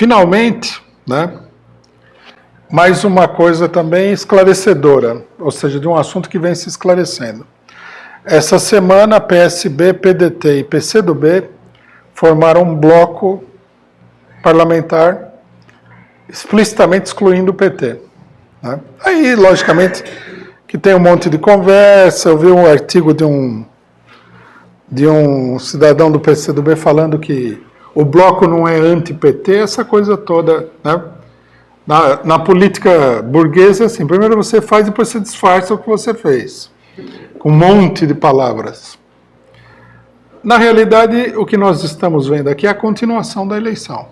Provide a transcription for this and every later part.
finalmente, né, mais uma coisa também esclarecedora, ou seja, de um assunto que vem se esclarecendo. Essa semana, PSB, PDT e PCdoB formaram um bloco parlamentar explicitamente excluindo o PT. Né? Aí, logicamente, que tem um monte de conversa. Eu vi um artigo de um cidadão do PCdoB falando que o bloco não é anti-PT, essa coisa toda. Né? Na política burguesa, assim, primeiro você faz, depois você disfarça o que você fez, com um monte de palavras. Na realidade, o que nós estamos vendo aqui é a continuação da eleição.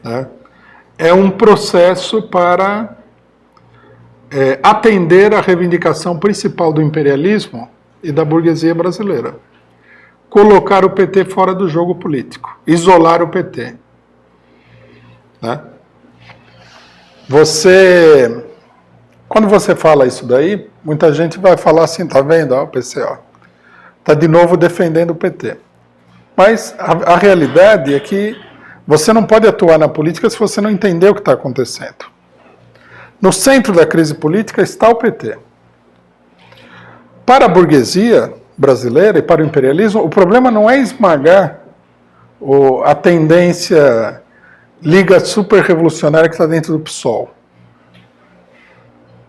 Né? É um processo para atender à reivindicação principal do imperialismo e da burguesia brasileira. Colocar o PT fora do jogo político, isolar o PT. Né? Quando você fala isso daí, muita gente vai falar assim, tá vendo, ó, o PCO está de novo defendendo o PT. Mas a realidade é que você não pode atuar na política se você não entender o que está acontecendo. No centro da crise política está o PT. Para a burguesia brasileira e para o imperialismo, o problema não é esmagar a tendência liga super-revolucionária que está dentro do PSOL.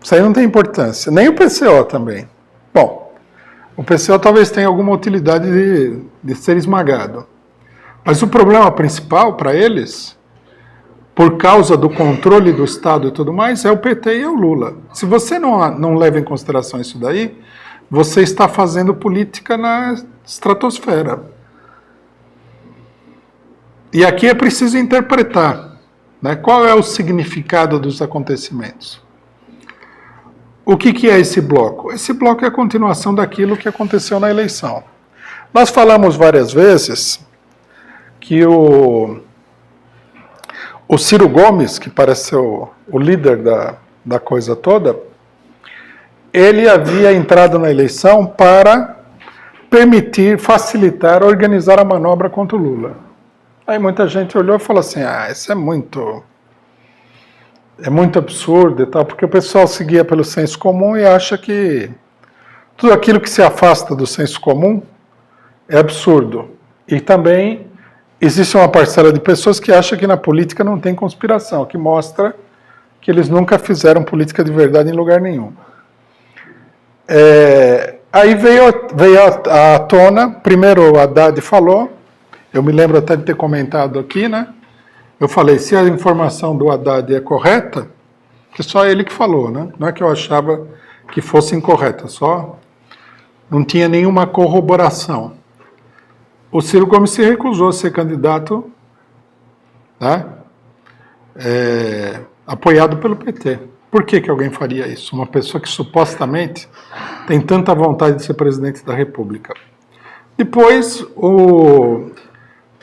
Isso aí não tem importância. Nem o PCO também. Bom, o PCO talvez tenha alguma utilidade de ser esmagado. Mas o problema principal para eles, por causa do controle do Estado e tudo mais, é o PT e o Lula. Se você não leva em consideração isso daí, você está fazendo política na estratosfera. E aqui é preciso interpretar, né, qual é o significado dos acontecimentos. O que é esse bloco? Esse bloco é a continuação daquilo que aconteceu na eleição. Nós falamos várias vezes que o Ciro Gomes, que parece ser o líder da coisa toda, ele havia entrado na eleição para permitir, facilitar, organizar a manobra contra o Lula. Aí muita gente olhou e falou assim, isso é muito absurdo e tal, porque o pessoal seguia pelo senso comum e acha que tudo aquilo que se afasta do senso comum é absurdo. E também existe uma parcela de pessoas que acha que na política não tem conspiração, que mostra que eles nunca fizeram política de verdade em lugar nenhum. Aí veio à tona, primeiro o Haddad falou, eu me lembro até de ter comentado aqui, né? Eu falei, se a informação do Haddad é correta, que só ele que falou, né? Não é que eu achava que fosse incorreta, só não tinha nenhuma corroboração. O Ciro Gomes se recusou a ser candidato, né? Apoiado pelo PT. Por que alguém faria isso? Uma pessoa que supostamente tem tanta vontade de ser presidente da República. Depois,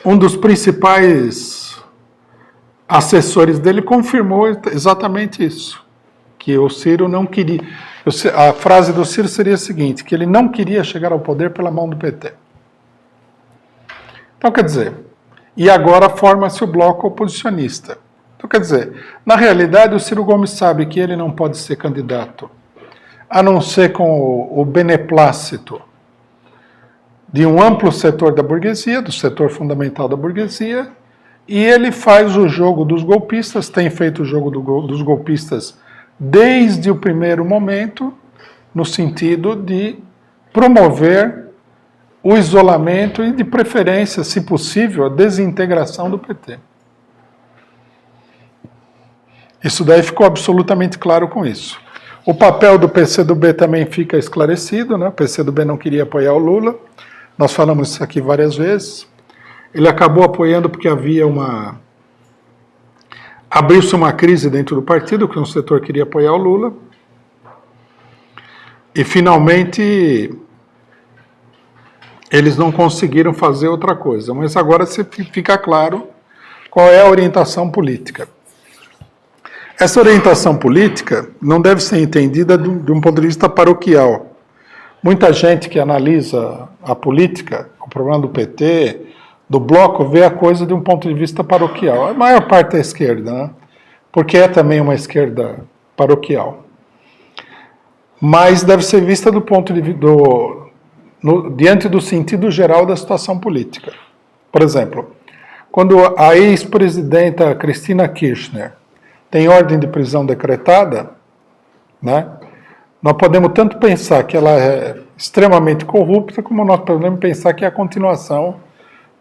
um dos principais assessores dele confirmou exatamente isso, que o Ciro não queria. A frase do Ciro seria a seguinte, que ele não queria chegar ao poder pela mão do PT. Então, quer dizer, e agora forma-se o bloco oposicionista. Então, quer dizer, na realidade, o Ciro Gomes sabe que ele não pode ser candidato, a não ser com o beneplácito de um amplo setor da burguesia, do setor fundamental da burguesia, e ele faz o jogo dos golpistas, tem feito o jogo dos golpistas desde o primeiro momento, no sentido de promover o isolamento e, de preferência, se possível, a desintegração do PT. Isso daí ficou absolutamente claro com isso. O papel do PCdoB também fica esclarecido, né? O PCdoB não queria apoiar o Lula, nós falamos isso aqui várias vezes. Ele acabou apoiando porque abriu-se uma crise dentro do partido, que um setor queria apoiar o Lula, e finalmente eles não conseguiram fazer outra coisa. Mas agora fica claro qual é a orientação política. Essa orientação política não deve ser entendida de um ponto de vista paroquial. Muita gente que analisa a política, o problema do PT, do bloco vê a coisa de um ponto de vista paroquial. A maior parte é a esquerda, né? Porque é também uma esquerda paroquial. Mas deve ser vista do ponto de vista diante do sentido geral da situação política. Por exemplo, quando a ex-presidenta Cristina Kirchner tem ordem de prisão decretada, né, nós podemos tanto pensar que ela é extremamente corrupta, como nós podemos pensar que é a continuação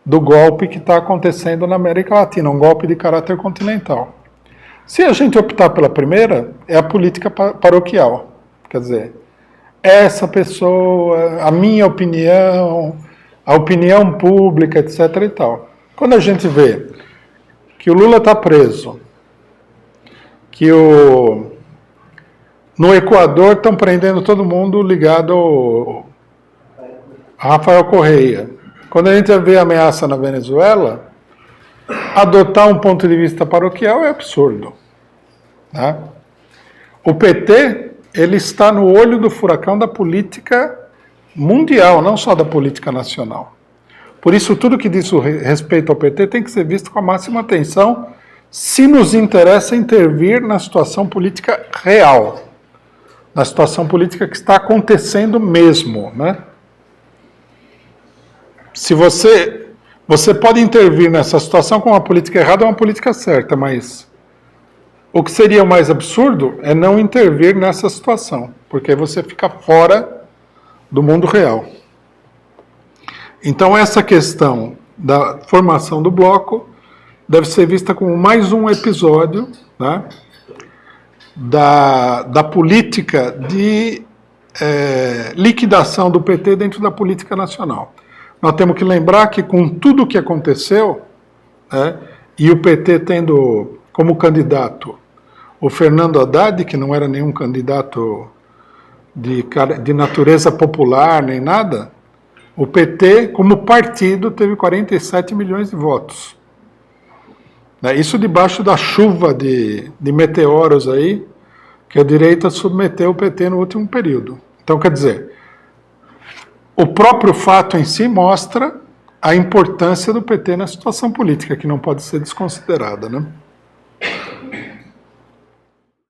do golpe que está acontecendo na América Latina, um golpe de caráter continental. Se a gente optar pela primeira, é a política paroquial. Quer dizer, essa pessoa, a minha opinião, a opinião pública, etc. e tal. Quando a gente vê que o Lula está preso, que no Equador estão prendendo todo mundo ligado a Rafael Correia. Quando a gente vê ameaça na Venezuela, adotar um ponto de vista paroquial é absurdo. Né? O PT, ele está no olho do furacão da política mundial, não só da política nacional. Por isso, tudo que diz respeito ao PT tem que ser visto com a máxima atenção, se nos interessa intervir na situação política real, na situação política que está acontecendo mesmo, né? Se você pode intervir nessa situação com uma política errada ou uma política certa, mas o que seria o mais absurdo é não intervir nessa situação, porque aí você fica fora do mundo real. Então essa questão da formação do bloco deve ser vista como mais um episódio, né, da política de liquidação do PT dentro da política nacional. Nós temos que lembrar que com tudo o que aconteceu, né, e o PT tendo como candidato o Fernando Haddad, que não era nenhum candidato de natureza popular nem nada, o PT, como partido, teve 47 milhões de votos. Isso debaixo da chuva de meteoros aí, que a direita submeteu o PT no último período. Então, quer dizer, o próprio fato em si mostra a importância do PT na situação política, que não pode ser desconsiderada, né?